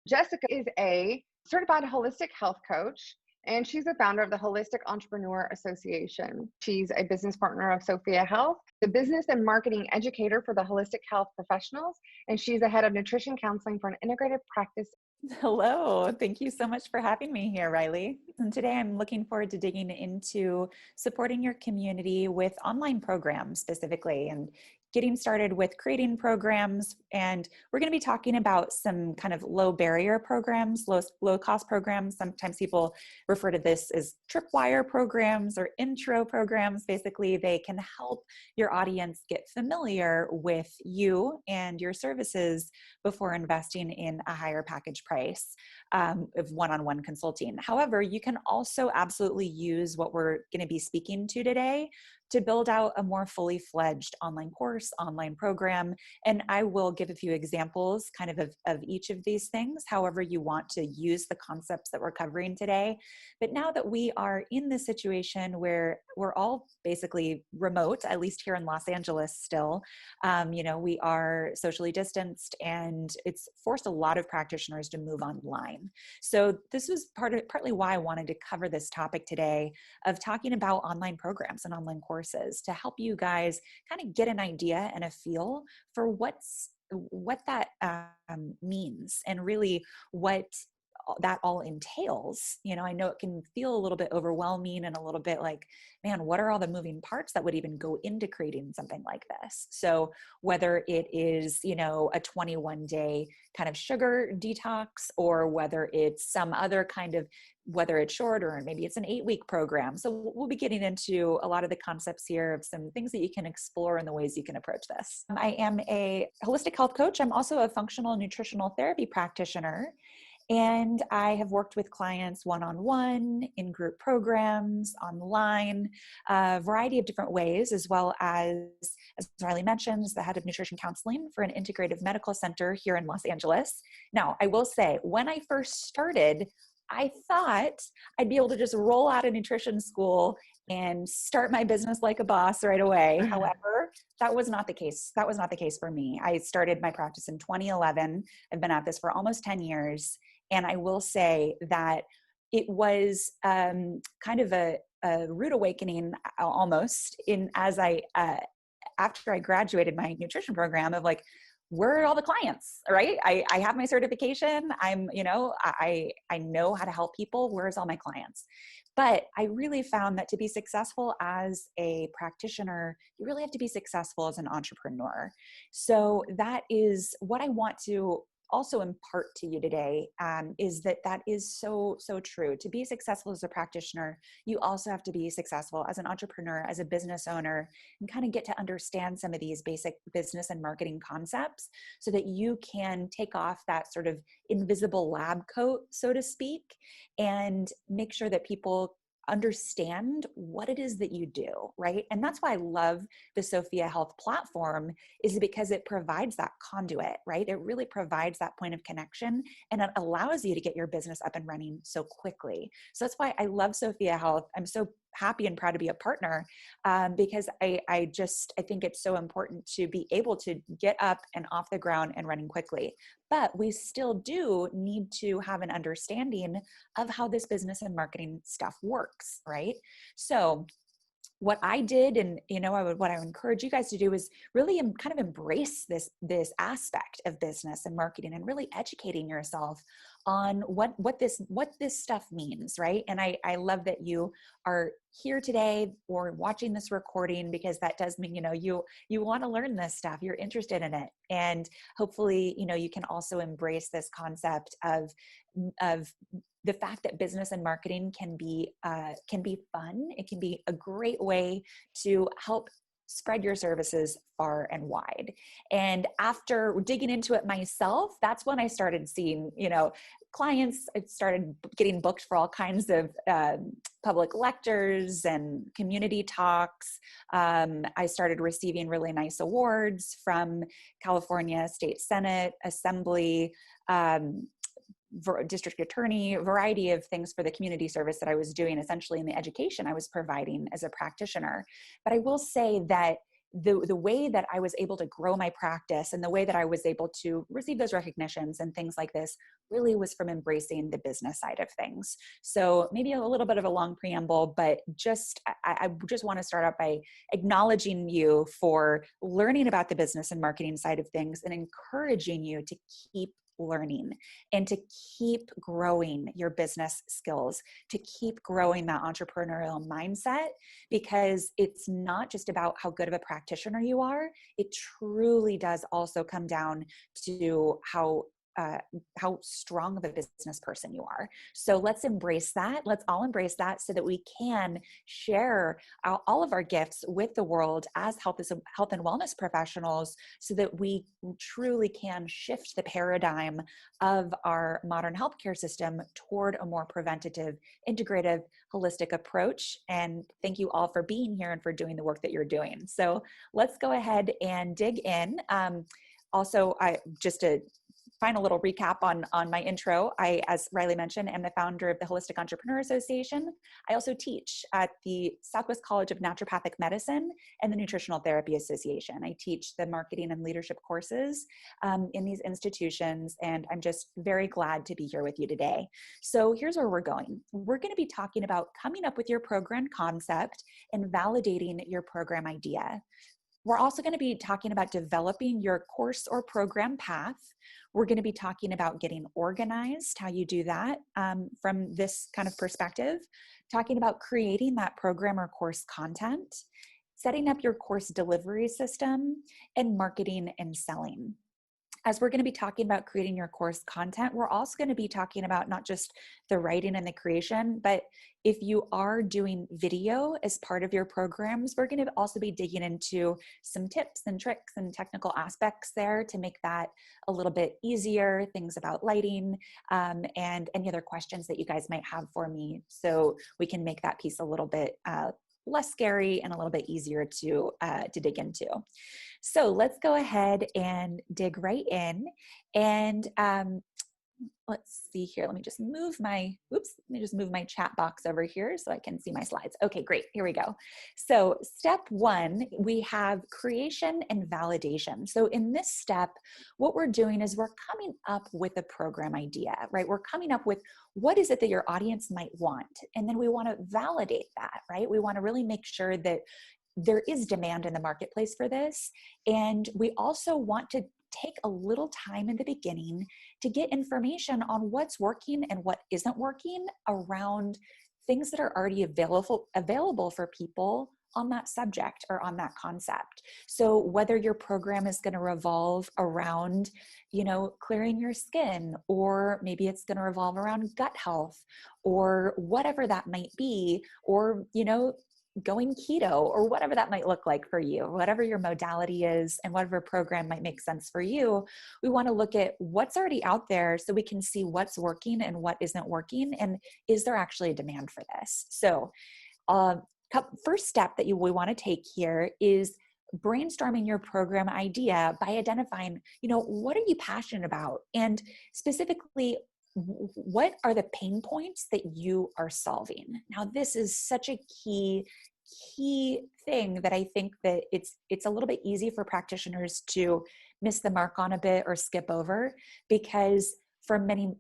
Jessica is a certified holistic health coach, and she's the founder of the Holistic Entrepreneur Association. She's a business partner of Sofia Health, the business and marketing educator for the holistic health professionals, and she's the head of nutrition counseling for an integrated practice. Hello. Thank you so much for having me here, Riley. And today I'm looking forward to digging into supporting your community with online programs specifically and getting started with creating programs. And we're going to be talking about some kind of low barrier programs, low cost programs. Sometimes people refer to this as tripwire programs or intro programs. Basically, they can help your audience get familiar with you and your services before investing in a higher package price of one-on-one consulting. However, you can also absolutely use what we're going to be speaking to today to build out a more fully fledged online course, online program. And I will give a few examples kind of each of these things, however you want to use the concepts that we're covering today. But now that we are in this situation where we're all basically remote, at least here in Los Angeles still, we are socially distanced and it's forced a lot of practitioners to move online. So this was partly why I wanted to cover this topic today of talking about online programs and online courses to help you guys kind of get an idea and a feel for what that means and really what that all entails. I know it can feel a little bit overwhelming and a little bit like, man, what are all the moving parts that would even go into creating something like this? So whether it is, a 21-day kind of sugar detox, or whether it's some other kind of, whether it's short or maybe it's an 8-week program. So we'll be getting into a lot of the concepts here of some things that you can explore and the ways you can approach this. I am a holistic health coach. I'm also a functional nutritional therapy practitioner. And I have worked with clients one-on-one, in group programs, online, a variety of different ways, as well as Riley mentions, the head of nutrition counseling for an integrative medical center here in Los Angeles. Now, I will say, when I first started, I thought I'd be able to just roll out of nutrition school and start my business like a boss right away. However, that was not the case. That was not the case for me. I started my practice in 2011. I've been at this for almost 10 years. And I will say that it was kind of a rude awakening almost after I graduated my nutrition program of like, where are all the clients, right? I have my certification. I know how to help people. Where's all my clients? But I really found that to be successful as a practitioner, you really have to be successful as an entrepreneur. So that is what I want to also impart to you today, is that is so true. To be successful as a practitioner, you also have to be successful as an entrepreneur, as a business owner, and kind of get to understand some of these basic business and marketing concepts so that you can take off that sort of invisible lab coat, so to speak, and make sure that people understand what it is that you do, right? And that's why I love the Sofia Health platform, is because it provides that conduit, right? It really provides that point of connection, and it allows you to get your business up and running so quickly. So that's why I love Sofia Health. I'm so happy and proud to be a partner, because I think it's so important to be able to get up and off the ground and running quickly. But we still do need to have an understanding of how this business and marketing stuff works, right? So what I did, and what I would encourage you guys to do, is really kind of embrace this aspect of business and marketing, and really educating yourself on what this stuff means, right? And I love that you are here today or watching this recording, because that does mean you want to learn this stuff, you're interested in it, and hopefully you can also embrace this concept of the fact that business and marketing can be fun. It can be a great way to help spread your services far and wide. And after digging into it myself, that's when I started seeing, clients. I started getting booked for all kinds of public lectures and community talks. I started receiving really nice awards from California State Senate, Assembly, district attorney, a variety of things for the community service that I was doing, essentially in the education I was providing as a practitioner. But I will say that the way that I was able to grow my practice and the way that I was able to receive those recognitions and things like this really was from embracing the business side of things. So maybe a little bit of a long preamble, but I just want to start out by acknowledging you for learning about the business and marketing side of things and encouraging you to keep learning and to keep growing your business skills, to keep growing that entrepreneurial mindset, because it's not just about how good of a practitioner you are. It truly does also come down to how strong of a business person you are. So let's embrace that. Let's all embrace that so that we can share all of our gifts with the world as health and wellness professionals, so that we truly can shift the paradigm of our modern healthcare system toward a more preventative, integrative, holistic approach. And thank you all for being here and for doing the work that you're doing. So let's go ahead and dig in. Also, just to final little recap on my intro. I, as Riley mentioned, am the founder of the Holistic Entrepreneur Association. I also teach at the Southwest College of Naturopathic Medicine and the Nutritional Therapy Association. I teach the marketing and leadership courses in these institutions, and I'm just very glad to be here with you today. So here's where we're going. We're going to be talking about coming up with your program concept and validating your program idea. We're also going to be talking about developing your course or program path. We're going to be talking about getting organized, how you do that from this kind of perspective, talking about creating that program or course content, setting up your course delivery system, and marketing and selling. As we're going to be talking about creating your course content, we're also going to be talking about not just the writing and the creation, but if you are doing video as part of your programs, we're going to also be digging into some tips and tricks and technical aspects there to make that a little bit easier, things about lighting, and any other questions that you guys might have for me, so we can make that piece a little bit less scary and a little bit easier to dig into. So let's go ahead and dig right in. And let's see here. Let me just move my chat box over here so I can see my slides. Okay, great. Here we go. So step one, we have creation and validation. So in this step, what we're doing is we're coming up with a program idea, right? We're coming up with what is it that your audience might want? And then we want to validate that, right? We want to really make sure that there is demand in the marketplace for this. And we also want to take a little time in the beginning to get information on what's working and what isn't working around things that are already available for people on that subject or on that concept. So whether your program is going to revolve around, clearing your skin, or maybe it's going to revolve around gut health, or whatever that might be, or, going keto, or whatever that might look like for you, whatever your modality is and whatever program might make sense for you, we want to look at what's already out there so we can see what's working and what isn't working, and is there actually a demand for this? So first step that we want to take here is brainstorming your program idea by identifying, what are you passionate about? And specifically, what are the pain points that you are solving? Now, this is such a key thing that I think that it's a little bit easy for practitioners to miss the mark on a bit or skip over, because for many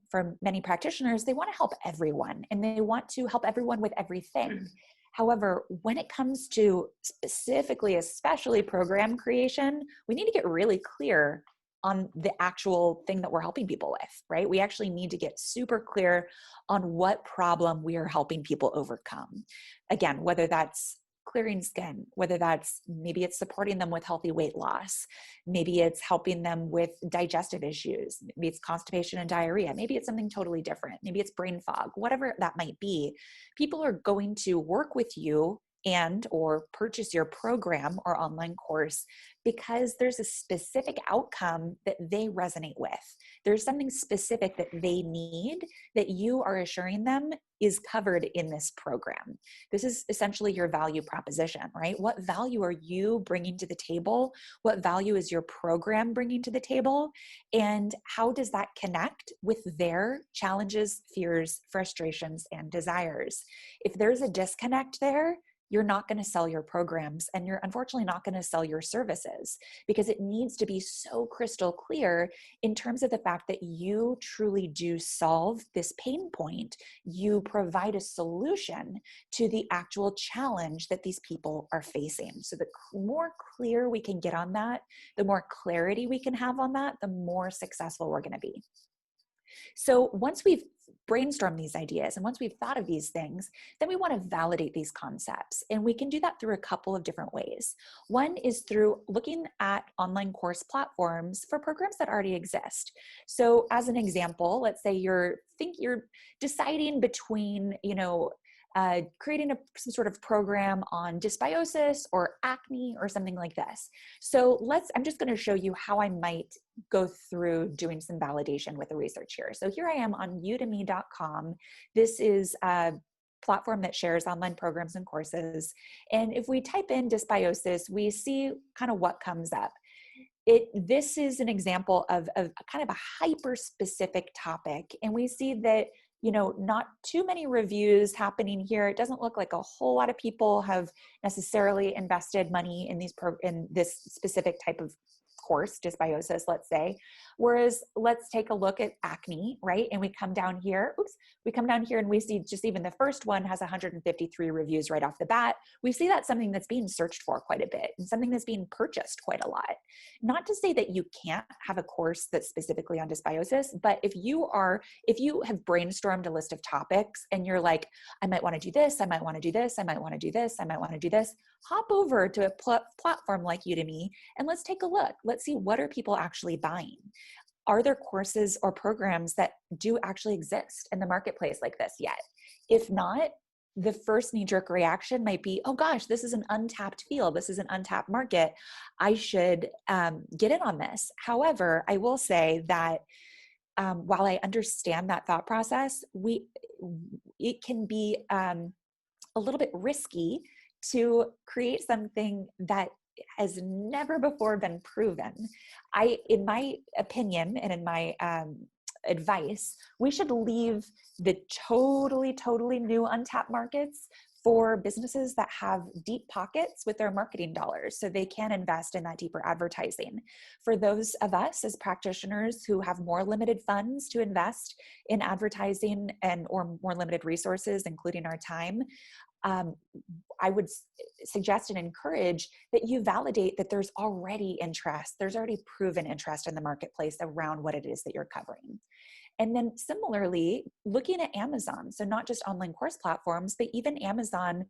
practitioners, they want to help everyone and they want to help everyone with everything. However, when it comes to specifically, especially program creation, we need to get really clear on the actual thing that we're helping people with, right? We actually need to get super clear on what problem we are helping people overcome. Again, whether that's clearing skin, whether that's maybe it's supporting them with healthy weight loss, maybe it's helping them with digestive issues, maybe it's constipation and diarrhea, maybe it's something totally different, maybe it's brain fog, whatever that might be. People are going to work with you and or purchase your program or online course because there's a specific outcome that they resonate with. There's something specific that they need that you are assuring them is covered in this program. This is essentially your value proposition, right? What value are you bringing to the table? What value is your program bringing to the table? And how does that connect with their challenges, fears, frustrations, and desires? If there's a disconnect there, you're not going to sell your programs, and you're unfortunately not going to sell your services, because it needs to be so crystal clear in terms of the fact that you truly do solve this pain point. You provide a solution to the actual challenge that these people are facing. So the more clear we can get on that, the more clarity we can have on that, the more successful we're going to be. So once we've brainstormed these ideas and once we've thought of these things, then we want to validate these concepts. And we can do that through a couple of different ways. One is through looking at online course platforms for programs that already exist. So as an example, let's say you're deciding between, creating some sort of program on dysbiosis or acne or something like this. So I'm just going to show you how I might go through doing some validation with the research here. So here I am on udemy.com. This is a platform that shares online programs and courses. And if we type in dysbiosis, we see kind of what comes up. This is an example of kind of a hyper-specific topic. And we see that not too many reviews happening here. It doesn't look like a whole lot of people have necessarily invested money in in this specific type of course, dysbiosis, let's say. Whereas let's take a look at acne, right? And we come down here, and we see just even the first one has 153 reviews right off the bat. We see that's something that's being searched for quite a bit and something that's being purchased quite a lot. Not to say that you can't have a course that's specifically on dysbiosis, but if you have brainstormed a list of topics and you're like, I might want to do this, I might want to do this, I might want to do this, I might want to do this, hop over to a platform like Udemy and let's take a look. Let's see, what are people actually buying? Are there courses or programs that do actually exist in the marketplace like this yet? If not, the first knee-jerk reaction might be, oh gosh, this is an untapped field. This is an untapped market. I should get in on this. However, I will say that while I understand that thought process, it can be a little bit risky to create something that has never before been proven. In my opinion and in my advice, we should leave the totally new untapped markets for businesses that have deep pockets with their marketing dollars, so they can invest in that deeper advertising. For those of us as practitioners who have more limited funds to invest in advertising or more limited resources, including our time, I would suggest and encourage that you validate that there's already interest. There's already proven interest in the marketplace around what it is that you're covering. And then similarly, looking at Amazon, so not just online course platforms, but even Amazon,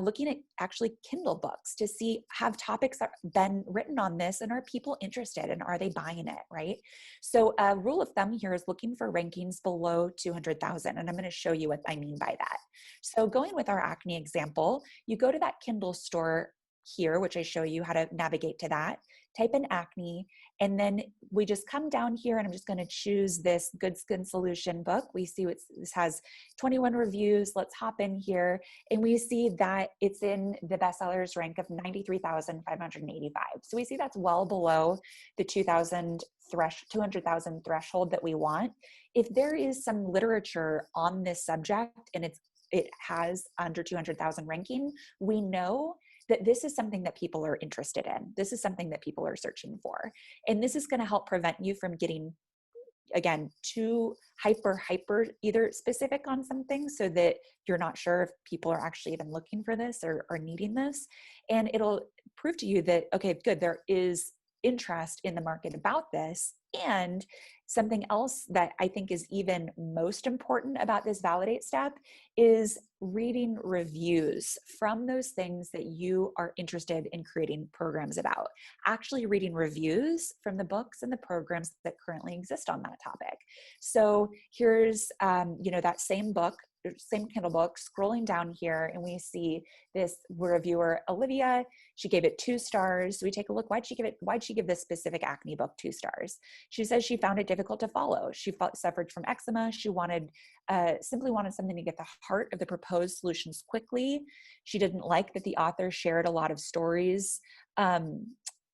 looking at actually Kindle books to see, have topics that been written on this and are people interested and are they buying it, right? So a rule of thumb here is looking for rankings below 200,000. And I'm going to show you what I mean by that. So going with our acne example, you go to that Kindle store here, which I show you how to navigate to that, type in acne, and then we just come down here and I'm just going to choose this Good Skin Solution book. We see this has 21 reviews. Let's hop in here and we see that it's in the bestsellers rank of 93,585. So we see that's well below the 200,000 threshold that we want. If there is some literature on this subject and it has under 200,000 ranking, we know that this is something that people are interested in. This is something that people are searching for. And this is going to help prevent you from getting, again, too hyper either specific on something so that you're not sure if people are actually even looking for this or needing this. And it'll prove to you that, okay, good, there is interest in the market about this. And something else that I think is even most important about this validate step is reading reviews from those things that you are interested in creating programs about. Actually reading reviews from the books and the programs that currently exist on that topic. So here's, that same book, same Kindle book, scrolling down here, and we see this reviewer, Olivia. She gave it 2 stars. So we take a look. Why'd she give this specific acne book 2 stars? She says she found it difficult to follow. She suffered from eczema. She simply wanted something to get the heart of the proposed solutions quickly. She didn't like that the author shared a lot of stories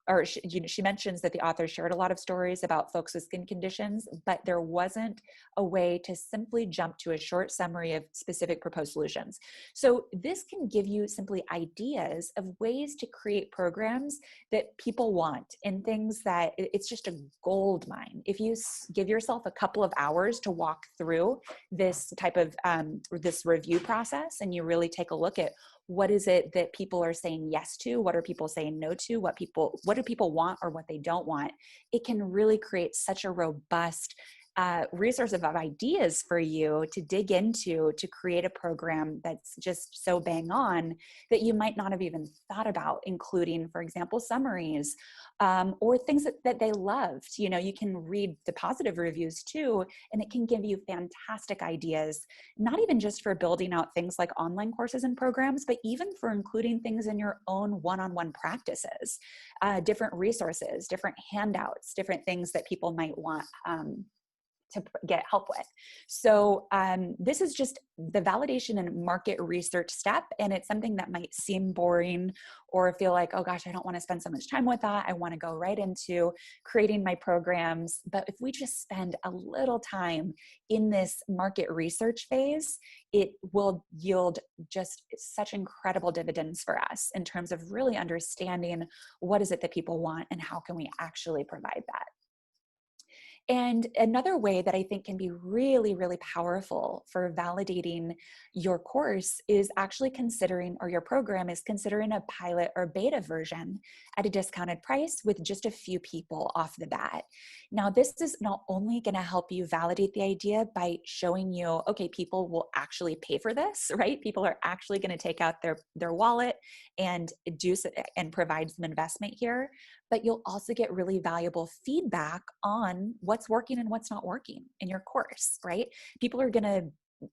or she mentions that the author shared a lot of stories about folks with skin conditions, but there wasn't a way to simply jump to a short summary of specific proposed solutions. So this can give you simply ideas of ways to create programs that people want, and things that it's just a gold mine. If you give yourself a couple of hours to walk through this type of this review process, and you really take a look at what is it that people are saying yes to, what are people saying no to, what do people want or what they don't want, it can really create such a robust resource of ideas for you to dig into to create a program that's just so bang on that you might not have even thought about including, for example, summaries or things that they loved. You know, you can read the positive reviews too, and it can give you fantastic ideas, not even just for building out things like online courses and programs, but even for including things in your own one-on-one practices, different resources, different handouts, different things that people might want to get help with. So this is just the validation and market research step. And it's something that might seem boring or feel like, oh gosh, I don't want to spend so much time with that. I want to go right into creating my programs. But if we just spend a little time in this market research phase, it will yield just such incredible dividends for us in terms of really understanding what is it that people want and how can we actually provide that. And another way that I think can be really, really powerful for validating your course is actually considering, or your program is considering, a pilot or beta version at a discounted price with just a few people off the bat. Now, this is not only going to help you validate the idea by showing you, okay, people will actually pay for this, right? People are actually going to take out their wallet and and provide some investment here, but you'll also get really valuable feedback on what's working and what's not working in your course, right? People are going to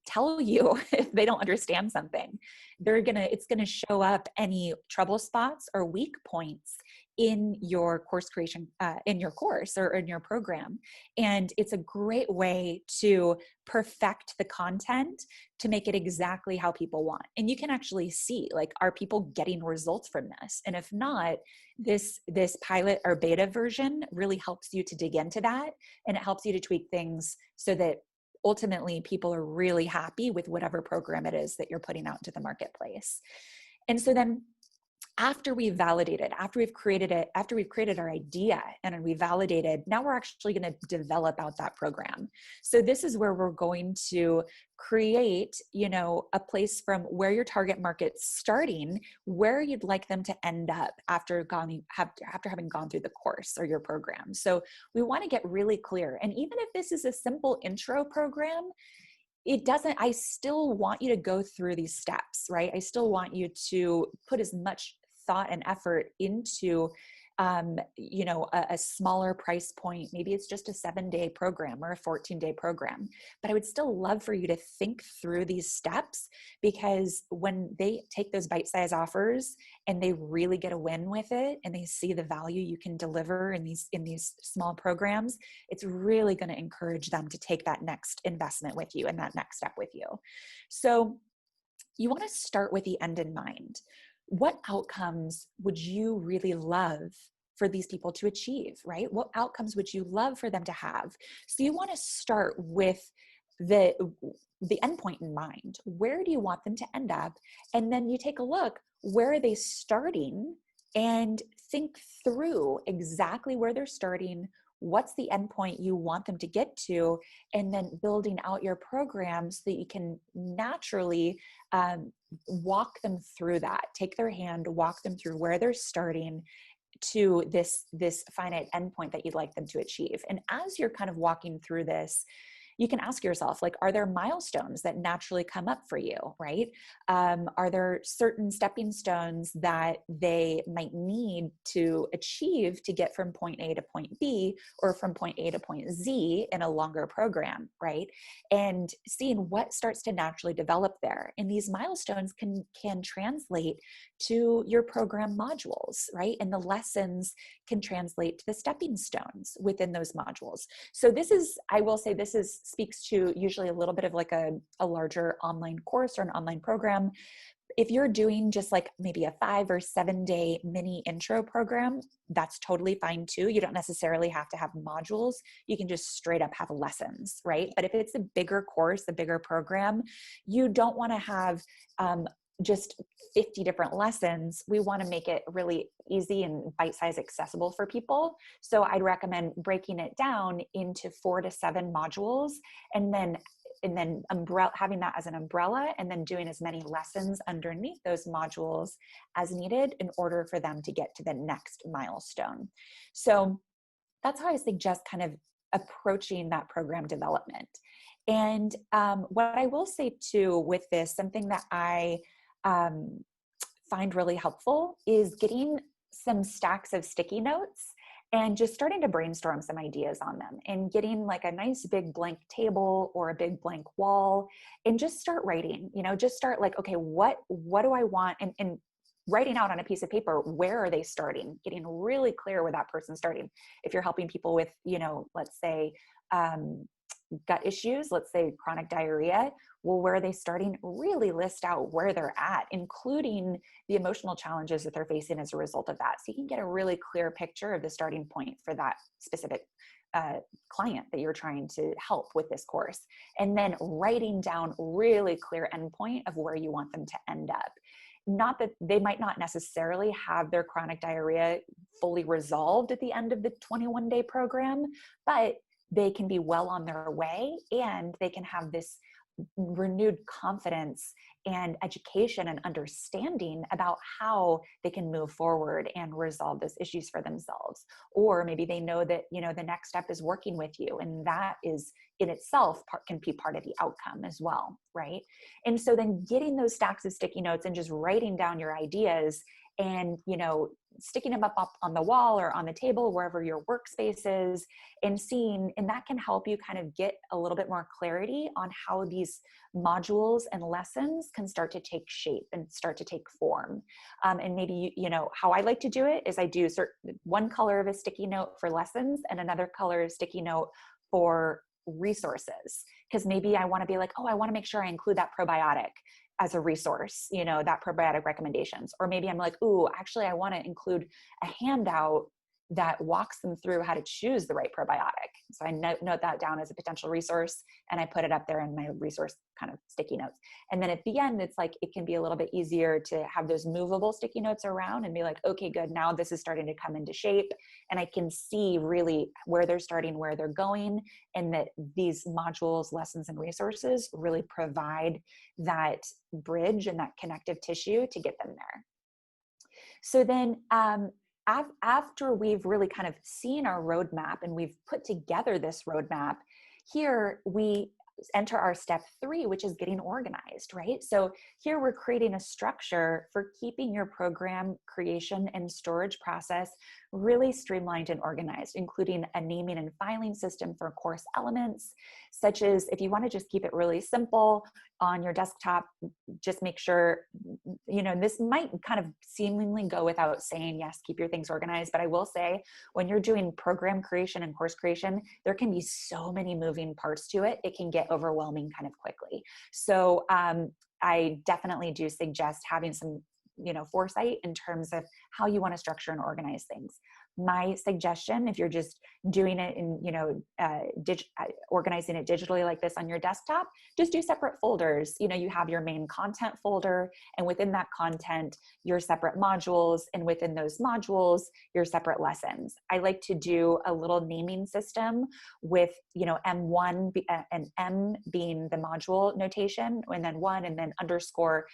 tell you if they don't understand something. It's going to show up any trouble spots or weak points in your course creation, in your course or in your program. And it's a great way to perfect the content to make it exactly how people want. And you can actually see, like, are people getting results from this? And if not, this pilot or beta version really helps you to dig into that, and it helps you to tweak things so that ultimately people are really happy with whatever program it is that you're putting out into the marketplace. And so then after we've validated, after we've created our idea and we validated, now we're actually going to develop out that program. So this is where we're going to create, a place from where your target market's starting, where you'd like them to end up after having gone through the course or your program. So we want to get really clear. And even if this is a simple intro program, I still want you to go through these steps, right? I still want you to put as much thought and effort into, a smaller price point. Maybe it's just a 7-day program or a 14-day program, but I would still love for you to think through these steps, because when they take those bite-sized offers and they really get a win with it and they see the value you can deliver in these small programs, it's really going to encourage them to take that next investment with you and that next step with you. So you want to start with the end in mind. What outcomes would you really love for these people to achieve, right? What outcomes would you love for them to have? So you want to start with the endpoint in mind. Where do you want them to end up? And then you take a look, where are they starting, and think through exactly where they're starting, what's the endpoint you want them to get to, and then building out your program so that you can naturally walk them through that. Take their hand, walk them through where they're starting to this finite endpoint that you'd like them to achieve. And as you're kind of walking through this, you can ask yourself, like, are there milestones that naturally come up for you, right? Are there certain stepping stones that they might need to achieve to get from point A to point B, or from point A to point Z in a longer program, right? And seeing what starts to naturally develop there. And these milestones can translate to your program modules, right? And the lessons can translate to the stepping stones within those modules. So I will say this speaks to usually a little bit of like a larger online course or an online program. if you're doing just like maybe a 5 or 7 day mini intro program, that's totally fine too. You don't necessarily have to have modules. You can just straight up have lessons, right? But if it's a bigger course, a bigger program, you don't want to have just 50 different lessons. We want to make it really easy and bite-sized accessible for people. So I'd recommend breaking it down into 4 to 7 modules, and then having that as an umbrella, and then doing as many lessons underneath those modules as needed in order for them to get to the next milestone. So that's how I suggest kind of approaching that program development. And what I will say too with this, something that I find really helpful is getting some stacks of sticky notes and just starting to brainstorm some ideas on them, and getting like a nice big blank table or a big blank wall, and just start writing, just start like, okay, what do I want? And writing out on a piece of paper, where are they starting? Getting really clear where that person's starting. If you're helping people with, let's say, gut issues, let's say chronic diarrhea, well, where are they starting? Really list out where they're at, including the emotional challenges that they're facing as a result of that. So you can get a really clear picture of the starting point for that specific client that you're trying to help with this course. And then writing down really clear endpoint of where you want them to end up. Not that they might not necessarily have their chronic diarrhea fully resolved at the end of the 21-day program, but they can be well on their way, and they can have this renewed confidence and education and understanding about how they can move forward and resolve those issues for themselves. Or maybe they know that, the next step is working with you, and that is in itself can be part of the outcome as well, right? And so then getting those stacks of sticky notes and just writing down your ideas, and sticking them up on the wall or on the table, wherever your workspace is, and that can help you kind of get a little bit more clarity on how these modules and lessons can start to take shape and start to take form. And maybe, how I like to do it is I do one color of a sticky note for lessons and another color of sticky note for resources. Because maybe I want to be like, oh, I want to make sure I include that probiotic as a resource, that probiotic recommendations. Or maybe I'm like, ooh, actually I want to include a handout that walks them through how to choose the right probiotic. So I note that down as a potential resource, and I put it up there in my resource kind of sticky notes. And then at the end, it's like, it can be a little bit easier to have those movable sticky notes around and be like, okay, good. Now this is starting to come into shape, and I can see really where they're starting, where they're going, and that these modules, lessons, and resources really provide that bridge and that connective tissue to get them there. So then, after we've really kind of seen our roadmap and we've put together this roadmap, here we enter our step 3, which is getting organized, right? So here we're creating a structure for keeping your program creation and storage process really streamlined and organized, including a naming and filing system for course elements, such as if you want to just keep it really simple on your desktop, just make sure, this might kind of seemingly go without saying, yes, keep your things organized. But I will say, when you're doing program creation and course creation, there can be so many moving parts to it. It can get overwhelming kind of quickly. So I definitely do suggest having some foresight in terms of how you want to structure and organize things. My suggestion, if you're just doing it in, organizing it digitally like this on your desktop, just do separate folders. You have your main content folder, and within that content, your separate modules, and within those modules, your separate lessons. I like to do a little naming system with, M1 and M being the module notation, and then 1, and then underscore,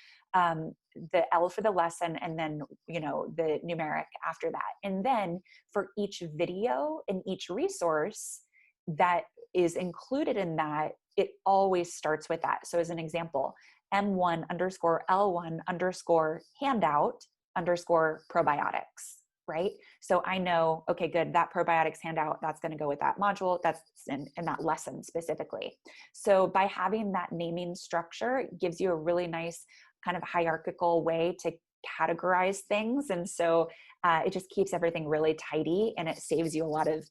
the L for the lesson, and then, the numeric after that. And then for each video and each resource that is included in that, it always starts with that. So as an example, M1 underscore L1 underscore handout underscore probiotics, right? So I know, okay, good, that probiotics handout, that's going to go with that module, that's in that lesson specifically. So by having that naming structure, it gives you a really nice kind of hierarchical way to categorize things. And so it just keeps everything really tidy, and it saves you a lot of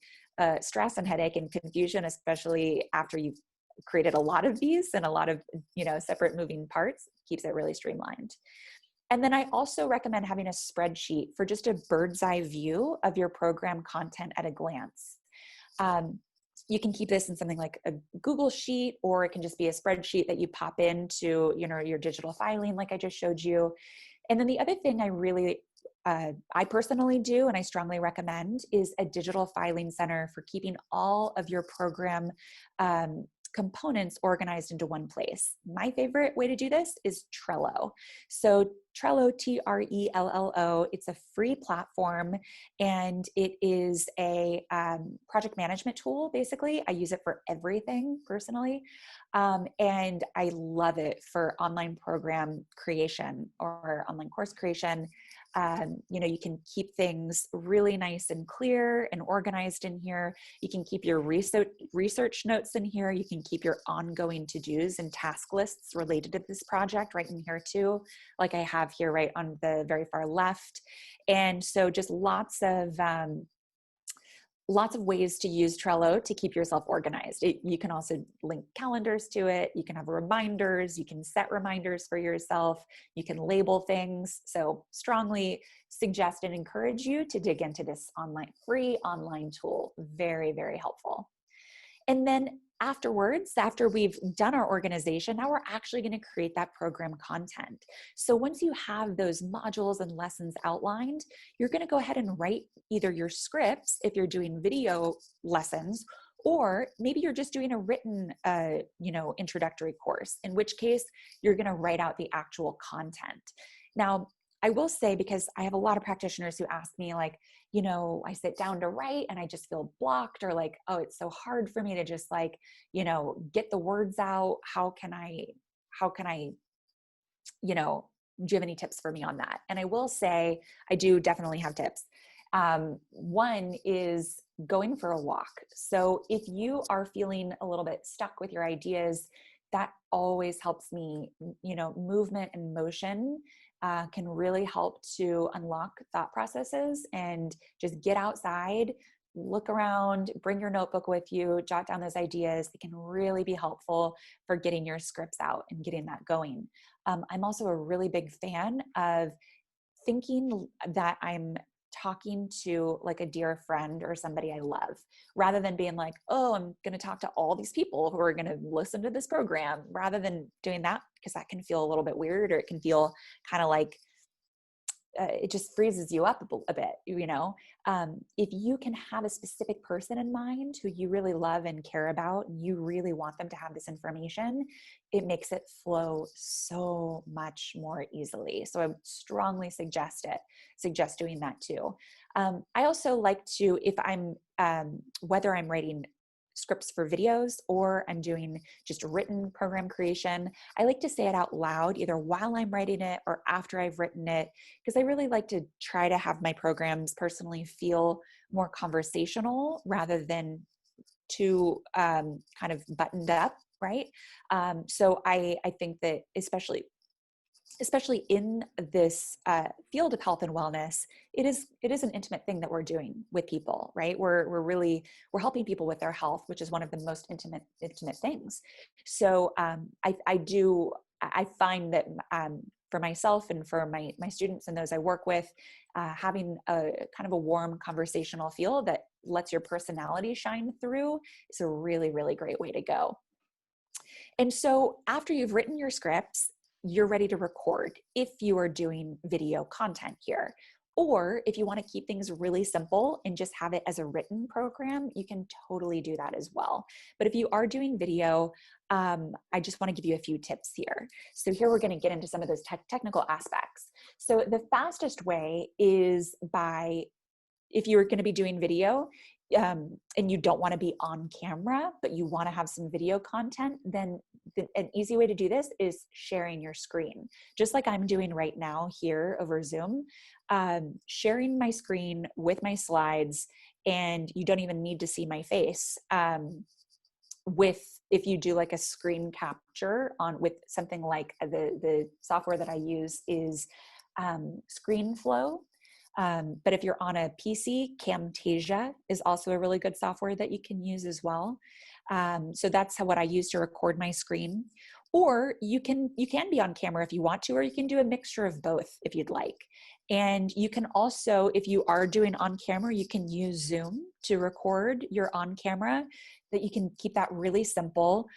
stress and headache and confusion, especially after you've created a lot of these and a lot of, separate moving parts. Keeps it really streamlined. And then I also recommend having a spreadsheet for just a bird's eye view of your program content at a glance. You can keep this in something like a Google sheet, or it can just be a spreadsheet that you pop into, your digital filing, like I just showed you. And then the other thing I personally do, and I strongly recommend, is a digital filing center for keeping all of your program components organized into one place. My favorite way to do this is Trello. So Trello, Trello, it's a free platform, and it is a project management tool, basically. I use it for everything personally. And I love it for online program creation or online course creation. You can keep things really nice and clear and organized in here. You can keep your research notes in here. You can keep your ongoing to-dos and task lists related to this project right in here too, like I have here right on the very far left. And so just lots of ways to use Trello to keep yourself organized. You can also link calendars to it. You can have reminders. You can set reminders for yourself. You can label things. So strongly suggest and encourage you to dig into this free online tool. Very, very helpful. And then afterwards, after we've done our organization, now we're actually going to create that program content. So once you have those modules and lessons outlined, you're going to go ahead and write either your scripts if you're doing video lessons, or maybe you're just doing a written, introductory course, in which case you're going to write out the actual content. Now, I will say, because I have a lot of practitioners who ask me like, I sit down to write and I just feel blocked, or like, oh, it's so hard for me to just like, get the words out. How can I, do you have any tips for me on that? And I will say, I do definitely have tips. One is going for a walk. So if you are feeling a little bit stuck with your ideas, that always helps me. Movement and motion can really help to unlock thought processes, and just get outside, look around, bring your notebook with you, jot down those ideas. It can really be helpful for getting your scripts out and getting that going. I'm also a really big fan of thinking that I'm talking to like a dear friend or somebody I love, rather than being like, oh, I'm going to talk to all these people who are going to listen to this program, rather than doing that, because that can feel a little bit weird, or it can feel kind of like it just freezes you up a bit, if you can have a specific person in mind who you really love and care about, and you really want them to have this information, it makes it flow so much more easily. So I strongly suggest doing that too. I also like to, if I'm, whether I'm writing scripts for videos or I'm doing just written program creation, I like to say it out loud, either while I'm writing it or after I've written it, because I really like to try to have my programs personally feel more conversational rather than too kind of buttoned up, right? So I think that especially in this field of health and wellness, it is an intimate thing that we're doing with people, right? We're helping people with their health, which is one of the most intimate things. So I find that for myself and for my students and those I work with, having a kind of a warm conversational feel that lets your personality shine through is a really, really great way to go. And so after you've written your scripts, you're ready to record if you are doing video content here. Or if you want to keep things really simple and just have it as a written program, you can totally do that as well. But if you are doing video, I just want to give you a few tips here. So here we're going to get into some of those technical aspects. So the fastest way is if you're going to be doing video, and you don't want to be on camera, but you want to have some video content, then an easy way to do this is sharing your screen. Just like I'm doing right now here over Zoom, sharing my screen with my slides, and you don't even need to see my face. If you do like a screen capture with something like the software that I use is Screenflow. But if you're on a PC, Camtasia is also a really good software that you can use as well. So that's what I use to record my screen. Or you can be on camera if you want to, or you can do a mixture of both if you'd like. And you can also, if you are doing on camera, you can use Zoom to record your on camera, that you can keep that really simple.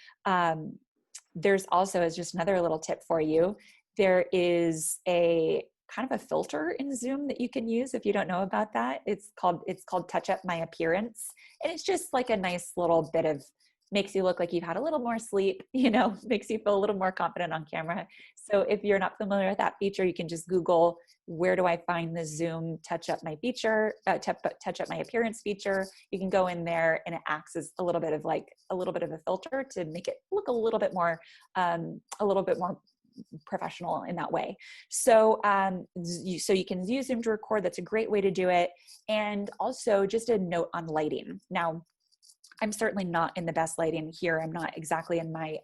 There's also, as just another little tip for you, there is a kind of a filter in Zoom that you can use if you don't know about that. It's called Touch Up My Appearance. And it's just like a nice little bit of, makes you look like you've had a little more sleep, makes you feel a little more confident on camera. So if you're not familiar with that feature, you can just Google, where do I find the Zoom Touch Up My feature, Touch Up My Appearance feature. You can go in there and it acts as a little bit of a filter to make it look a little bit more professional in that way. So, so you can use Zoom to record. That's a great way to do it. And also just a note on lighting. Now, I'm certainly not in the best lighting here. I'm not exactly in my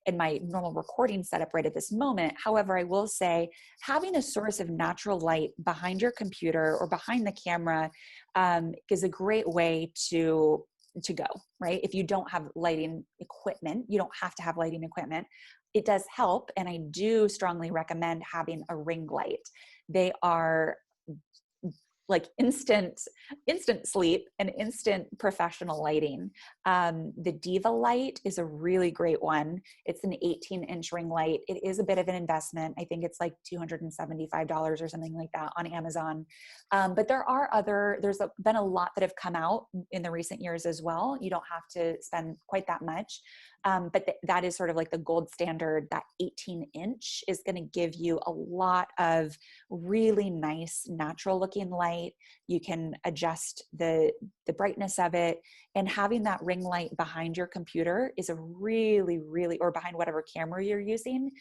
normal recording setup right at this moment. However, I will say having a source of natural light behind your computer or behind the camera is a great way to go, right? If you don't have lighting equipment, you don't have to have lighting equipment. It does help. And I do strongly recommend having a ring light. They are like instant sleep and instant professional lighting. The Diva light is a really great one. It's an 18-inch ring light. It is a bit of an investment. I think it's like $275 or something like that on Amazon. But there's been a lot that have come out in the recent years as well. You don't have to spend quite that much. But that is sort of like the gold standard. That 18-inch is going to give you a lot of really nice natural looking light. You can adjust the brightness of it, and having that ring light behind your computer is a really, really, or behind whatever camera you're using,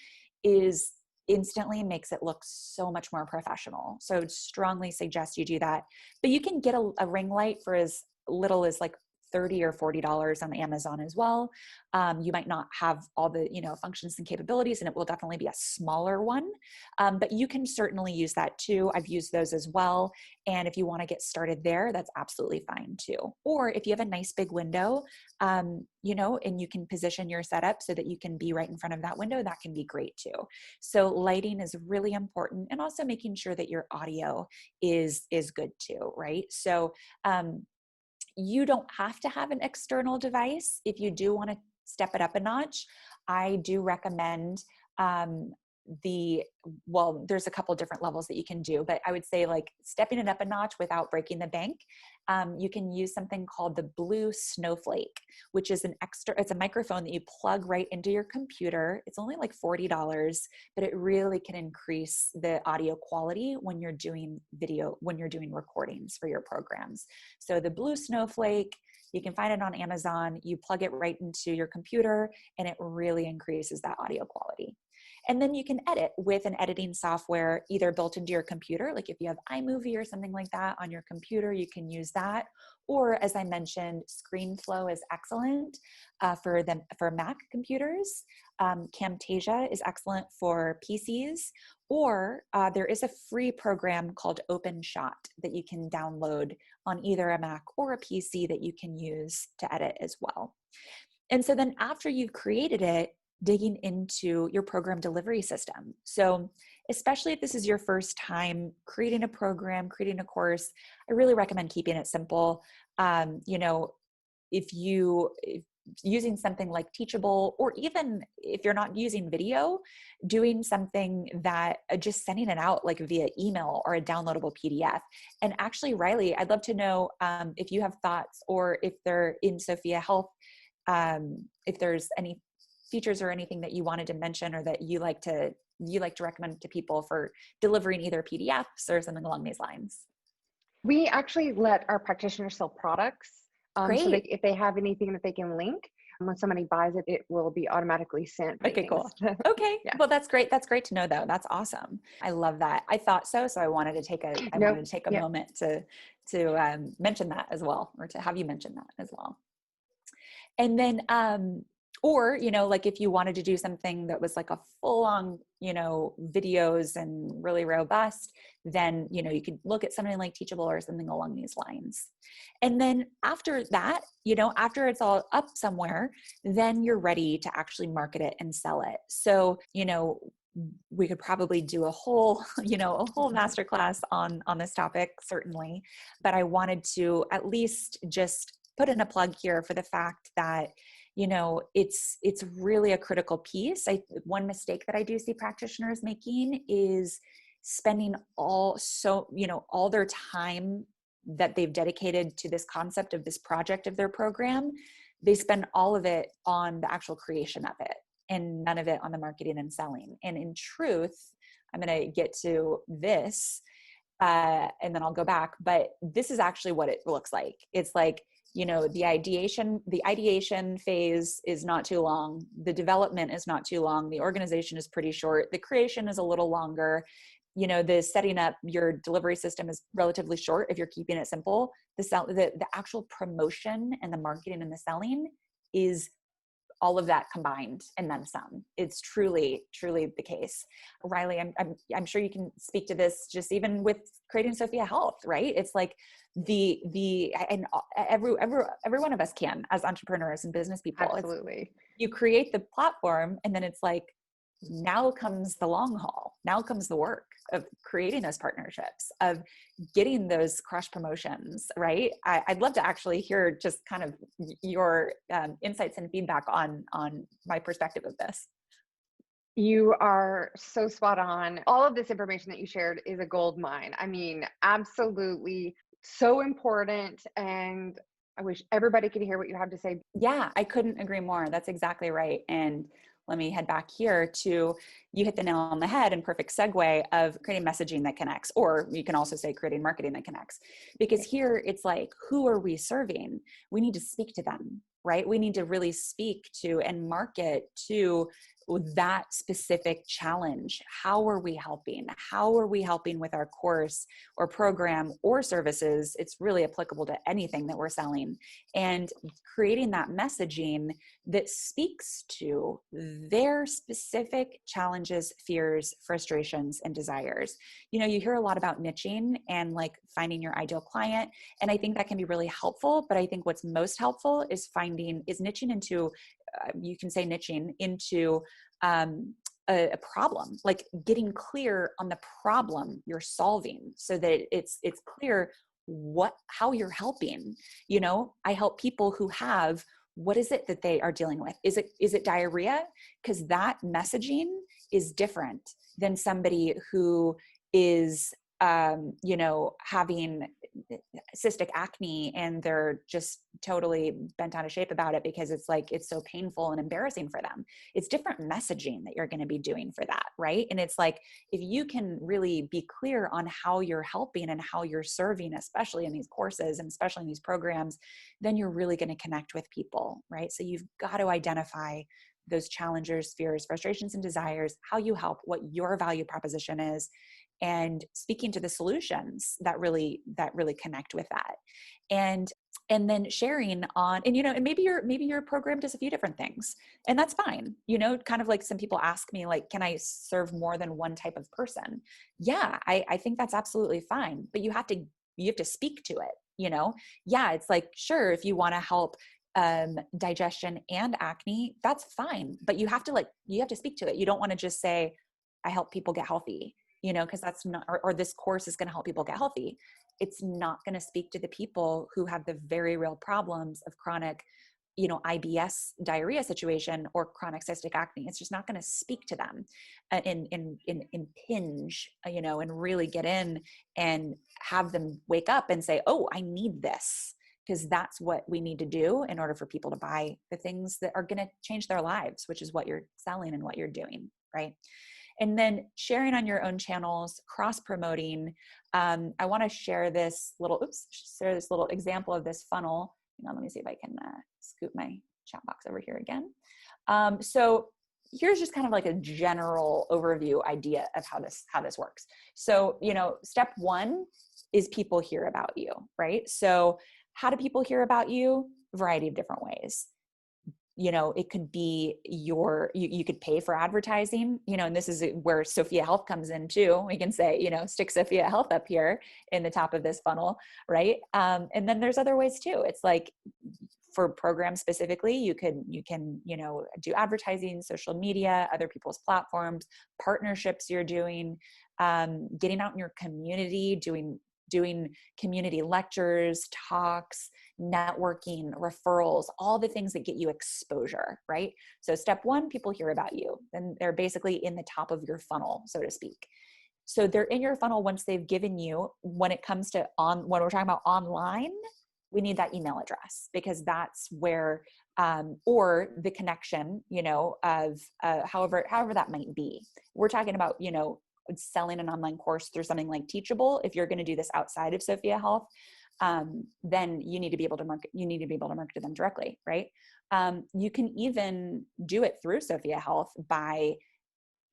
is instantly makes it look so much more professional. So I would strongly suggest you do that. But you can get a ring light for as little as like $30 or $40 on Amazon as well. You might not have all the, functions and capabilities, and it will definitely be a smaller one. But you can certainly use that too. I've used those as well. And if you want to get started there, that's absolutely fine too. Or if you have a nice big window, and you can position your setup so that you can be right in front of that window, that can be great too. So lighting is really important, and also making sure that your audio is good too, right? So, you don't have to have an external device. If you do want to step it up a notch, I do recommend there's a couple different levels that you can do, but I would say like stepping it up a notch without breaking the bank. You can use something called the blue Snowflake, which is it's a microphone that you plug right into your computer. It's only like $40, but it really can increase the audio quality when you're doing recordings for your programs. So the blue Snowflake, you can find it on Amazon. You plug it right into your computer and it really increases that audio quality. And then you can edit with an editing software either built into your computer, like if you have iMovie or something like that on your computer, you can use that. Or as I mentioned, Screenflow is excellent for Mac computers. Camtasia is excellent for PCs. Or there is a free program called OpenShot that you can download on either a Mac or a PC that you can use to edit as well. And so then after you've created it, digging into your program delivery system. So especially if this is your first time creating a program, creating a course, I really recommend keeping it simple. If using something like Teachable, or even if you're not using video, doing something that just sending it out like via email or a downloadable PDF. And actually, Riley, I'd love to know if you have thoughts, or if they're in Sofia Health, if there's any features or anything that you wanted to mention, or that you like to recommend to people for delivering either PDFs or something along these lines. We actually let our practitioners sell products. Great. So if they have anything that they can link, when somebody buys it, it will be automatically sent. Okay, cool. Okay. Yeah. Well, that's great. That's great to know though. That's awesome. I love that. I thought so. So I wanted to take a moment to mention that as well, or to have you mention that as well. And then, Or, like if you wanted to do something that was like a full on, videos and really robust, then, you could look at something like Teachable or something along these lines. And then after that, after it's all up somewhere, then you're ready to actually market it and sell it. So, we could probably do a whole, a whole masterclass on this topic, certainly. But I wanted to at least just put in a plug here for the fact that, it's really a critical piece. One mistake that I do see practitioners making is spending all their time that they've dedicated to this concept of this project of their program. They spend all of it on the actual creation of it and none of it on the marketing and selling. And in truth, I'm going to get to this and then I'll go back, but this is actually what it looks like. It's like, the ideation phase is not too long. The development is not too long. The organization is pretty short. The creation is a little longer. The setting up your delivery system is relatively short if you're keeping it simple. The actual promotion and the marketing and the selling is all of that combined and then some. It's truly, truly the case. Riley, I'm sure you can speak to this just even with creating Sofia Health, right? It's like and every one of us can as entrepreneurs and business people. Absolutely. You create the platform and then it's like, now comes the long haul. Now comes the work of creating those partnerships, of getting those cross promotions, right? I'd love to actually hear just kind of your insights and feedback on my perspective of this. You are so spot on. All of this information that you shared is a gold mine. I mean, absolutely so important. And I wish everybody could hear what you have to say. Yeah, I couldn't agree more. That's exactly right. And let me head back here to, you hit the nail on the head and perfect segue of creating messaging that connects, or you can also say creating marketing that connects. Because here it's like, who are we serving? We need to speak to them, right? We need to really speak to and market to that specific challenge. How are we helping? How are we helping with our course or program or services? It's really applicable to anything that we're selling. And creating that messaging that speaks to their specific challenges, fears, frustrations, and desires. You hear a lot about niching and like finding your ideal client. And I think that can be really helpful. But I think what's most helpful is niching into, you can say niching into a problem, like getting clear on the problem you're solving so that it's clear how you're helping. I help people who have, what is it that they are dealing with? Is it diarrhea? Because that messaging is different than somebody who is having cystic acne and they're just totally bent out of shape about it because it's like, it's so painful and embarrassing for them. It's different messaging that you're going to be doing for that, right? And it's like, if you can really be clear on how you're helping and how you're serving, especially in these courses and especially in these programs, then you're really going to connect with people, right? So you've got to identify those challengers, fears, frustrations, and desires, how you help, what your value proposition is, and speaking to the solutions that really connect with that. And then sharing on, and maybe your program does a few different things, and that's fine. Kind of like some people ask me, like, can I serve more than one type of person? Yeah, I think that's absolutely fine, but you have to speak to it. Yeah, it's like, sure, if you want to help digestion and acne, that's fine, but you have to speak to it. You don't want to just say, I help people get healthy, because that's not, or this course is going to help people get healthy. It's not going to speak to the people who have the very real problems of chronic, IBS diarrhea situation or chronic cystic acne. It's just not going to speak to them and impinge, and really get in and have them wake up and say, oh, I need this. Because that's what we need to do in order for people to buy the things that are going to change their lives, which is what you're selling and what you're doing, right? And then sharing on your own channels, cross-promoting. I want to share this little example of this funnel. Hang on, let me see if I can scoot my chat box over here again. So here's just kind of like a general overview idea of how this works. So, step one is people hear about you, right? So how do people hear about you? A variety of different ways. it could be you could pay for advertising, and this is where Sofia Health comes in too. We can say, stick Sofia Health up here in the top of this funnel, right? And then there's other ways too. It's like for programs specifically, you can, do advertising, social media, other people's platforms, partnerships you're doing, getting out in your community, doing community lectures, talks, networking, referrals, all the things that get you exposure, right? So step one, people hear about you. Then they're basically in the top of your funnel, so to speak. So they're in your funnel once they've given you, when it comes to when we're talking about online, we need that email address, because that's where, or the connection, of however that might be. We're talking about, selling an online course through something like Teachable. If you're going to do this outside of Sofia Health, then you need to be able to market to them directly, right? You can even do it through Sofia Health by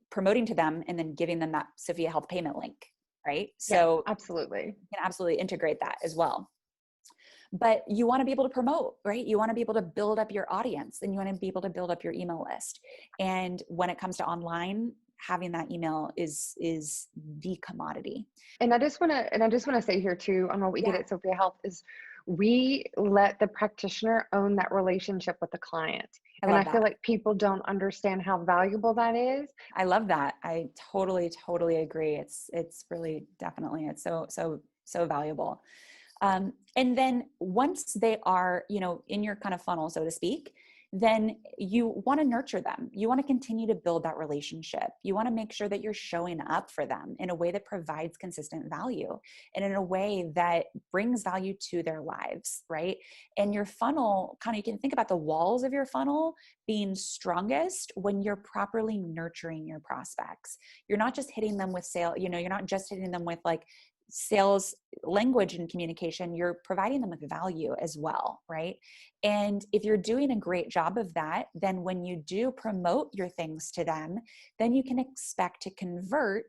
promoting to them and then giving them that Sofia Health payment link, right? So yeah, absolutely. you can absolutely integrate that as well. But you want to be able to promote, right? You want to be able to build up your audience, and you want to be able to build up your email list. And when it comes to online, having that email is the commodity. And I just want to say here too, on what we did at Sofia Health is we let the practitioner own that relationship with the client. I feel like people don't understand how valuable that is. I love that. I totally agree. It's really, definitely, it's so valuable. And then once they are, in your kind of funnel, so to speak, then you want to nurture them. You want to continue to build that relationship. You want to make sure that you're showing up for them in a way that provides consistent value and in a way that brings value to their lives, right? And your funnel, you can think about the walls of your funnel being strongest when you're properly nurturing your prospects. You're not just hitting them with sale, you're not just hitting them with like sales language and communication, you're providing them with value as well, right? And if you're doing a great job of that, then when you do promote your things to them, then you can expect to convert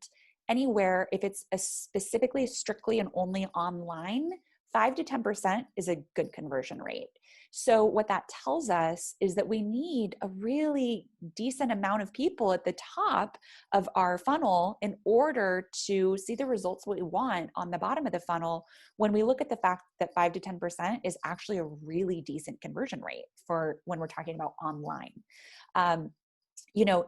anywhere, if it's specifically strictly and only online, 5 to 10% is a good conversion rate. So what that tells us is that we need a really decent amount of people at the top of our funnel in order to see the results we want on the bottom of the funnel, when we look at the fact that 5 to 10% is actually a really decent conversion rate for when we're talking about online.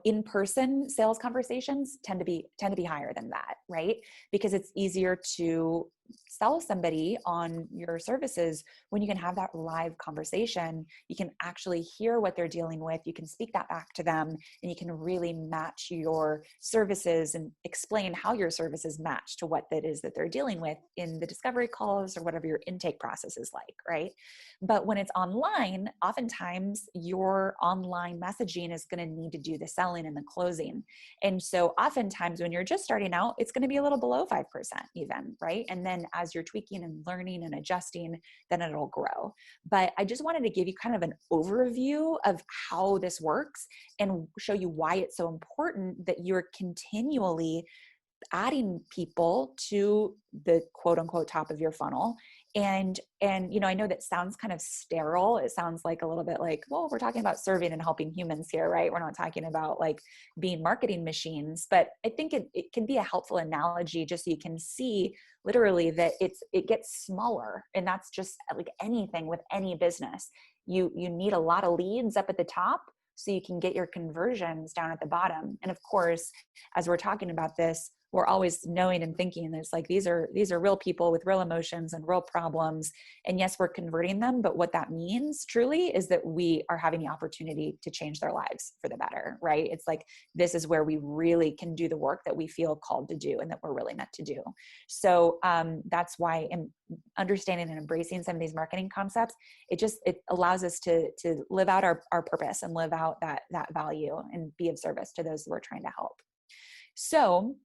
In-person sales conversations tend to be higher than that, right? Because it's easier to sell somebody on your services when you can have that live conversation. You can actually hear what they're dealing with. You can speak that back to them, and you can really match your services and explain how your services match to what that is that they're dealing with in the discovery calls or whatever your intake process is like, right? But when it's online, oftentimes your online messaging is going to need to do the selling and the closing. And so oftentimes when you're just starting out, it's going to be a little below 5% even, right? And then as you're tweaking and learning and adjusting, then it'll grow. But I just wanted to give you kind of an overview of how this works and show you why it's so important that you're continually adding people to the quote unquote top of your funnel. And I know that sounds kind of sterile. It sounds like a little bit like, well, we're talking about serving and helping humans here, right? We're not talking about like being marketing machines, but I think it can be a helpful analogy just so you can see literally that it gets smaller. And that's just like anything with any business. You need a lot of leads up at the top so you can get your conversions down at the bottom. And of course, as we're talking about this, we're always knowing and thinking there's like, these are real people with real emotions and real problems. And yes, we're converting them, but what that means truly is that we are having the opportunity to change their lives for the better, right? It's like, this is where we really can do the work that we feel called to do and that we're really meant to do. So that's why understanding and embracing some of these marketing concepts, it allows us to live out our purpose and live out that value and be of service to those we're trying to help. So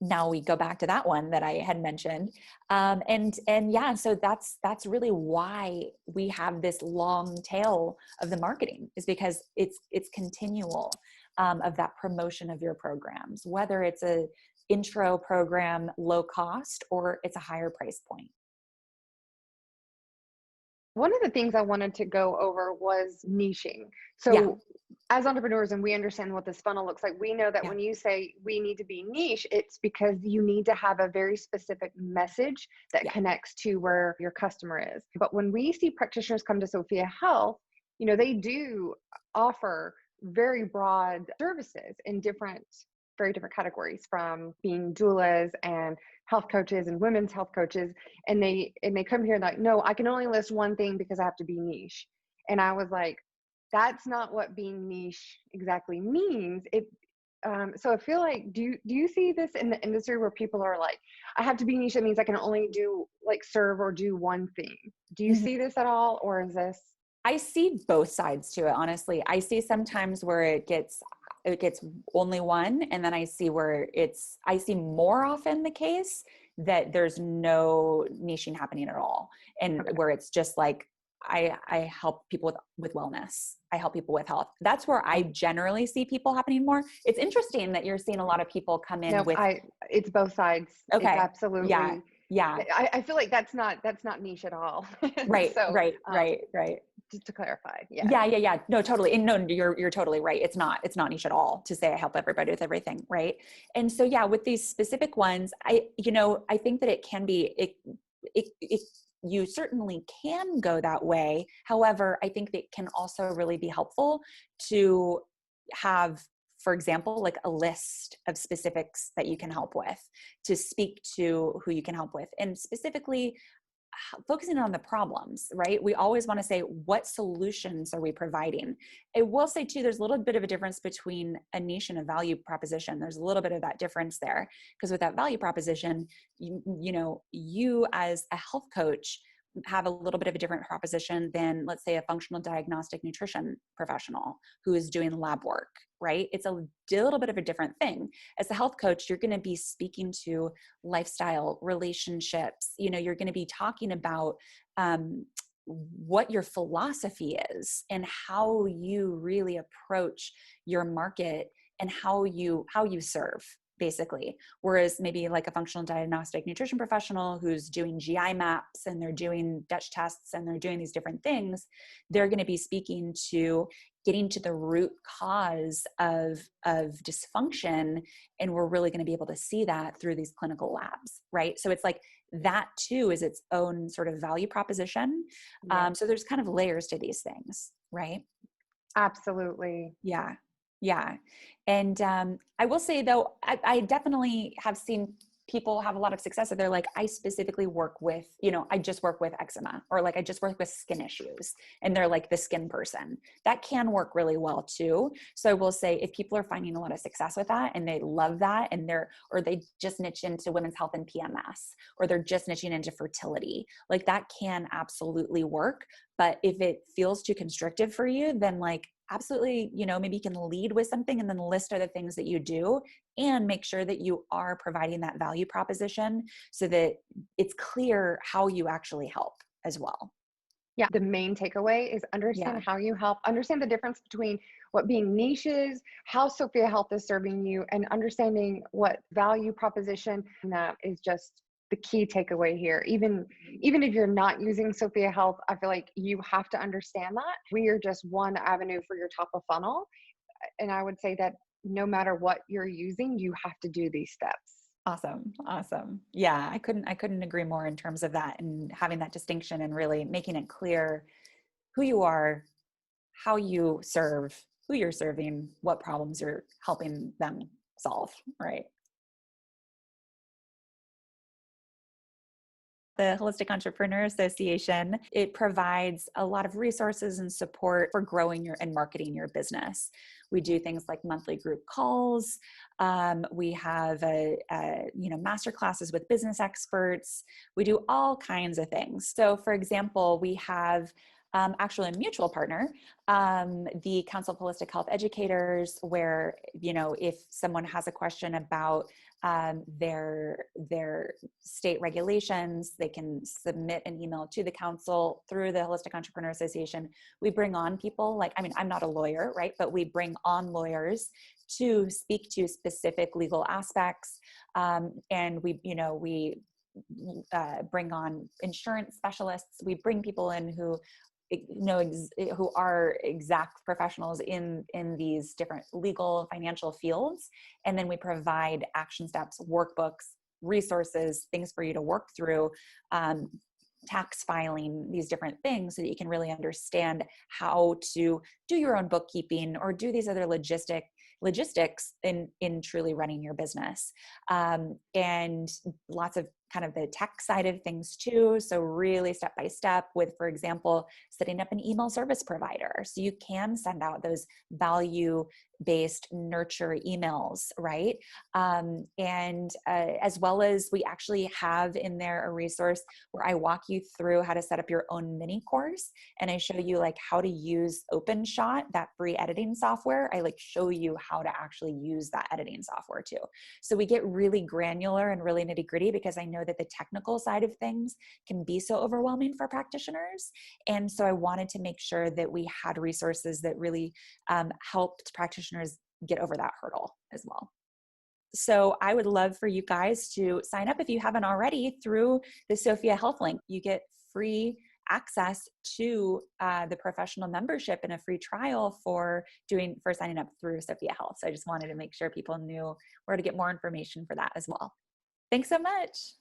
now we go back to that one that I had mentioned. So that's really why we have this long tail of the marketing, is because it's continual of that promotion of your programs, whether it's a intro program, low cost, or it's a higher price point. One of the things I wanted to go over was niching. Yeah. So as entrepreneurs, and we understand what this funnel looks like, we know that Yeah. when you say we need to be niche, it's because you need to have a very specific message that Yeah. connects to where your customer is. But when we see practitioners come to Sofia Health, they do offer very broad services in very different categories, from being doulas and health coaches and women's health coaches. And they come here and like, no, I can only list one thing because I have to be niche. And I was like, that's not what being niche exactly means. So I feel like, do you see this in the industry where people are like, I have to be niche, that means I can only do serve or do one thing? Do you see this at all, or is this? I see both sides to it, honestly. I see sometimes where it gets only one, and then I see where I see more often the case that there's no niching happening at all, and Okay. where it's just like, I help people with wellness. I help people with health. That's where I generally see people happening more. It's interesting that you're seeing a lot of people come in with. It's both sides. Okay. It's absolutely. Yeah. Yeah. I feel like that's not niche at all. Right. So, right. just to clarify. Yeah. No, totally. And no, you're totally right. It's not niche at all to say I help everybody with everything. Right. And so, yeah, with these specific ones, I think that it can be, you certainly can go that way. However, I think that it can also really be helpful to have, for example, like a list of specifics that you can help with, to speak to who you can help with, and specifically focusing on the problems, right? We always want to say, what solutions are we providing? I will say too, there's a little bit of a difference between a niche and a value proposition. There's a little bit of that difference there, because with that value proposition, you as a health coach have a little bit of a different proposition than, let's say, a functional diagnostic nutrition professional who is doing lab work, right? It's a little bit of a different thing. As a health coach, you're going to be speaking to lifestyle, relationships, you're going to be talking about what your philosophy is and how you really approach your market and how you serve, basically. Whereas maybe like a functional diagnostic nutrition professional who's doing GI maps and they're doing Dutch tests and they're doing these different things, they're going to be speaking to getting to the root cause of dysfunction. And we're really going to be able to see that through these clinical labs, right? So it's like that too is its own sort of value proposition. Yeah. So there's kind of layers to these things, right? Absolutely. Yeah. Yeah. And I will say though, I definitely have seen people have a lot of success that they're like, I specifically work with, I just work with eczema, or like, I just work with skin issues, and they're like the skin person. That can work really well too. So I will say, if people are finding a lot of success with that and they love that, and or they just niche into women's health and PMS, or they're just niching into fertility, like that can absolutely work. But if it feels too constrictive for you, then like, absolutely, maybe you can lead with something and then list other things that you do, and make sure that you are providing that value proposition so that it's clear how you actually help as well. Yeah. The main takeaway is understand how you help, understand the difference between what being niche is, how Sofia Health is serving you, and understanding what value proposition that is just the key takeaway here. Even if you're not using Sofia Health, I feel like you have to understand that we are just one avenue for your top of funnel. And I would say that no matter what you're using, you have to do these steps. Awesome. Yeah, I couldn't agree more in terms of that, and having that distinction and really making it clear who you are, how you serve, who you're serving, what problems you're helping them solve, right? The Holistic Entrepreneur Association, it provides a lot of resources and support for growing and marketing your business. We do things like monthly group calls. We have master classes with business experts. We do all kinds of things. So for example, we have actually a mutual partner, the Council of Holistic Health Educators, where, if someone has a question about their state regulations, they can submit an email to the council through the Holistic Entrepreneur Association. We bring on people I'm not a lawyer, right? But we bring on lawyers to speak to specific legal aspects. And we bring on insurance specialists. We bring people in who who are exact professionals in these different legal, financial fields. And then we provide action steps, workbooks, resources, things for you to work through, tax filing, these different things, so that you can really understand how to do your own bookkeeping or do these other logistics in truly running your business. And lots of kind of the tech side of things too. So really step by step with, for example, setting up an email service provider. So you can send out those value-based nurture emails, right? And as well as we actually have in there a resource where I walk you through how to set up your own mini course. And I show you like how to use OpenShot, that free editing software. I like show you how to actually use that editing software too. So we get really granular and really nitty gritty, because I know that the technical side of things can be so overwhelming for practitioners. And so I wanted to make sure that we had resources that really helped practitioners get over that hurdle as well. So I would love for you guys to sign up if you haven't already through the Sofia Health link. You get free access to the professional membership and a free trial for signing up through Sofia Health. So I just wanted to make sure people knew where to get more information for that as well. Thanks so much.